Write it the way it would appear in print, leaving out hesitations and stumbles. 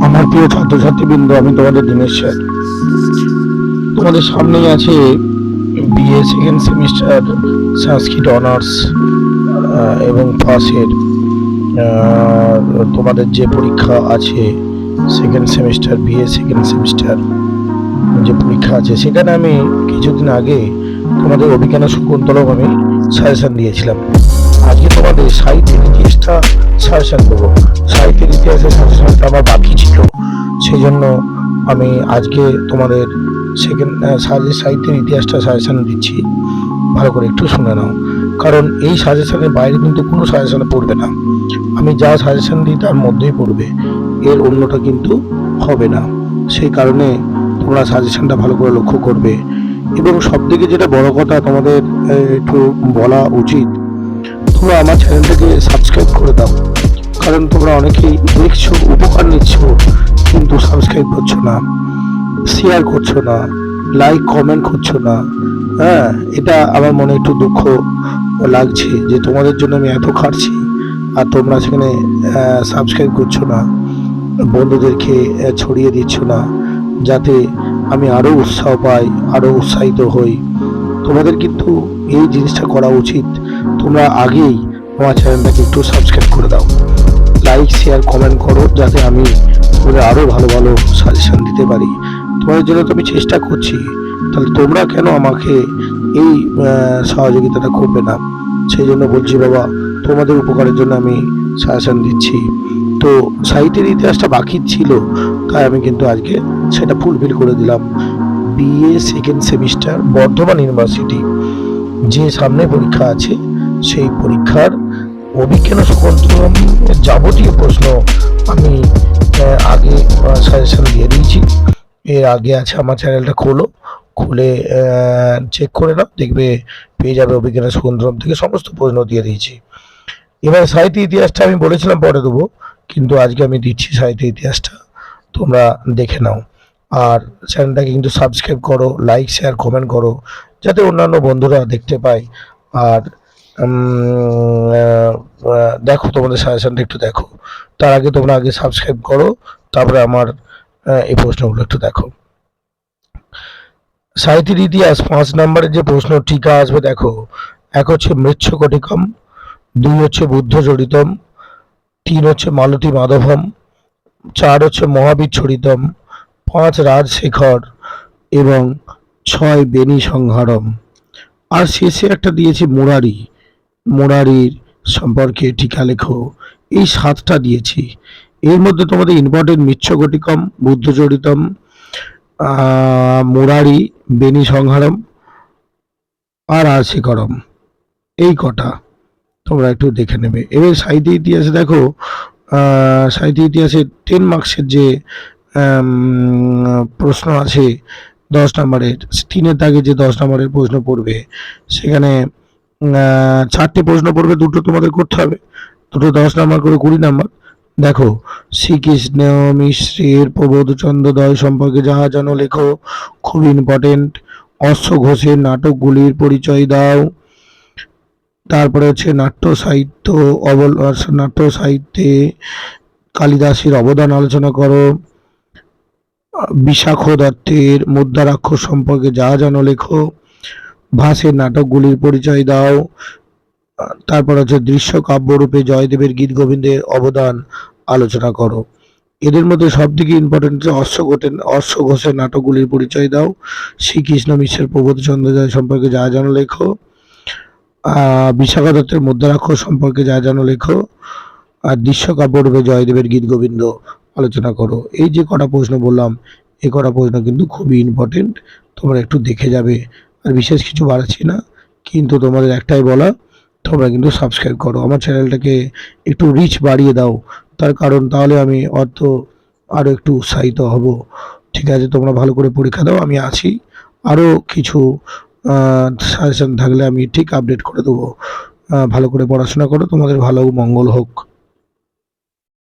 আমার প্রিয় ছাত্রছাত্রীবৃন্দ, আমি তোমাদের দিনের স্যার। তোমাদের সামনেই আছে বিএ সেকেন্ড সেমিস্টার সংস্কৃত অনার্স এবং পাসের তোমাদের যে পরীক্ষা আছে, second semester BA second semester যে পরীক্ষা আছে, সেখানে আমি কিছুদিন আগে তোমাদের অভিজ্ঞান শকুন্তলম আমি সাজেশন দিয়েছিলাম। আজকে তোমাদের সাহিত্যের ইতিহাসটা সাজেশন দেবো। সাহিত্যের ইতিহাসের সাজেশনটা আমার বাকি ছিল, সেই জন্য আমি আজকে তোমাদের সেকেন্ড সাহিত্যের ইতিহাসটা সাজেশন দিচ্ছি। ভালো করে একটু শুনে নাও, কারণ এই সাজেশনের বাইরে কিন্তু কোনো সাজেশনে পড়বে না। আমি যা সাজেশন দিই তার মধ্যেই পড়বে, এর অন্যটা কিন্তু হবে না। সেই কারণে তোমরা সাজেশনটা ভালো করে লক্ষ্য করবে। এবং সব থেকে যেটা বড় কথা তোমাদের একটু বলা উচিত, তোমরা আমার চ্যানেলটাকে সাবস্ক্রাইব করে দাও। কারণ তোমরা অনেকেই দেখছো, উপকার নিচ্ছ, কিন্তু সাবস্ক্রাইব করছো না, শেয়ার করছো না, লাইক কমেন্ট করছো না। হ্যাঁ, এটা আমার মনে একটু দুঃখ লাগছে যে তোমাদের জন্য আমি এত খাটছি আর তোমরা সেখানে সাবস্ক্রাইব করছো না, বন্ধুদেরকে ছড়িয়ে দিচ্ছ না, যাতে আমি আরও উৎসাহ পাই, আরও উৎসাহিত হই। তোমাদের কিন্তু এই জিনিসটা করা উচিত। তোমরা আগেই আমার চ্যানেলটাকে একটু সাবস্ক্রাইব করে দাও, লাইক শেয়ার কমেন্ট করো, যাতে আমি তোমাদের আরও ভালো ভালো সাজেশন দিতে পারি। তোমাদের জন্য তো আমি চেষ্টা করছি, তাহলে তোমরা কেন আমাকে এই সহযোগিতাটা করবে না? সেই জন্য বলছি বাবা, তোমাদের উপকারের জন্য আমি সাজেশন দিচ্ছি। তো সাহিত্যের ইতিহাসটা বাকি ছিল, তাই আমি কিন্তু আজকে সেটা ফুলফিল করে দিলাম। BA second semester Bardhaman university যে সামনে পরীক্ষা আছে, সেই পরীক্ষার অভিজ্ঞান শকুন্তলম যাবতীয় প্রশ্ন আমি আগে সাজেশন দিয়ে দিয়েছি। এর আগে আছে, আমার চ্যানেলটা খুলে চেক করে নাও, দেখবে পেয়ে যাবে অভিজ্ঞান শকুন্তলম থেকে সমস্ত প্রশ্ন দিয়ে দিয়েছি। এবার সাহিত্য ইতিহাসটা আমি বলেছিলাম পরে দেবো, কিন্তু আজকে আমি দিচ্ছি সাহিত্য ইতিহাসটা, তোমরা দেখে নাও। আর চ্যানেলটাকে কিন্তু সাবস্ক্রাইব করো, লাইক শেয়ার কমেন্ট করো, যাতে অন্যান্য বন্ধুরা দেখতে পায়। আর দেখো, তোমাদের সাজেশনটা একটু দেখো। তার আগে তোমরা আগে সাবস্ক্রাইব করো, তারপরে আমার এই প্রশ্নগুলো একটু দেখো। সাহিত্যের ইতিহাস 5 নম্বরের যে প্রশ্ন টিকা আসবে, দেখো। 1 হচ্ছে মৃচ্ছকটিকম, 2 হচ্ছে বুদ্ধচরিতম, 3 হচ্ছে মালতী মাধবম, 4 হচ্ছে মহাবীরচরিতম, 5 রাজশেখর এবং 6 বেনি সংহারম। আর শেষে একটা দিয়েছে মুরারির সম্পর্কে টিকা লেখো। এই 7টা দিয়েছি। এর মধ্যে তোমাদের ইম্পর্টেন্ট মৃচ্ছকটিকম, বুদ্ধচরিতম, মুরারি, বেনি সংহারম আর রাজশেখরম, এই কটা তোমরা একটু দেখে নেবে। এবার সাহিত্য ইতিহাসে দেখো, সাহিত্য ইতিহাসে 10 মার্কসের যে প্রশ্ন আছে 10 নম্বরের, 3-এর দাগে যে 10 নম্বরের প্রশ্ন পড়বে, সেখানে 4টে প্রশ্ন পড়বে, 2টো তোমাদের করতে হবে, 2টো 10 নম্বর করে 20 নম্বর। দেখো, শ্রীকৃষ্ণ মিশ্রের প্রবোধ চন্দ্রোদয় সম্পর্কে যা জানো লেখো, খুব ইম্পর্টেন্ট। অশ্ব ঘোষের নাটকগুলির পরিচয় দাও। তারপরে হচ্ছে নাট্য সাহিত্যে কালিদাসের অবদান আলোচনা করো। বিশাখ দত্তের মুদ্রারাক্ষস সম্পর্কে যা জানো লেখো। ভাসের নাটকগুলির পরিচয় দাও। তারপর হচ্ছে দৃশ্য কাব্যরূপে জয়দেবের গীত গোবিন্দের অবদান আলোচনা করো। এদের মধ্যে সব থেকে ইম্পর্টেন্ট হচ্ছে অশ্ব ঘোষের নাটকগুলির পরিচয় দাও। শ্রীকৃষ্ণ মিশ্রের প্রবোধ চন্দ্রোদয় সম্পর্কে যা জানো লেখো। বিশাখ দত্তের মুদ্রারাক্ষস সম্পর্কে যা জানো লেখো। আর দৃশ্য কাব্যরূপে জয়দেবের গীত গোবিন্দ আলোচনা করো। এই যে কটা প্রশ্ন বললাম, এই কটা প্রশ্ন কিন্তু খুবই ইম্পর্টেন্ট, তোমরা একটু দেখে যাবে। আর বিশেষ কিছু বাড়াচ্ছি না, কিন্তু তোমাদের একটাই বলা, তোমরা কিন্তু সাবস্ক্রাইব করো, আমার চ্যানেলটাকে একটু রিচ বাড়িয়ে দাও। তার কারণ তাহলে আমি আরও একটু উৎসাহিত হব। ঠিক আছে, তোমরা ভালো করে পরীক্ষা দাও, আমি আছি। আরও কিছু সাজেশন থাকলে আমি ঠিক আপডেট করে দেবো। ভালো করে পড়াশোনা করো, তোমাদের ভালো মঙ্গল হোক।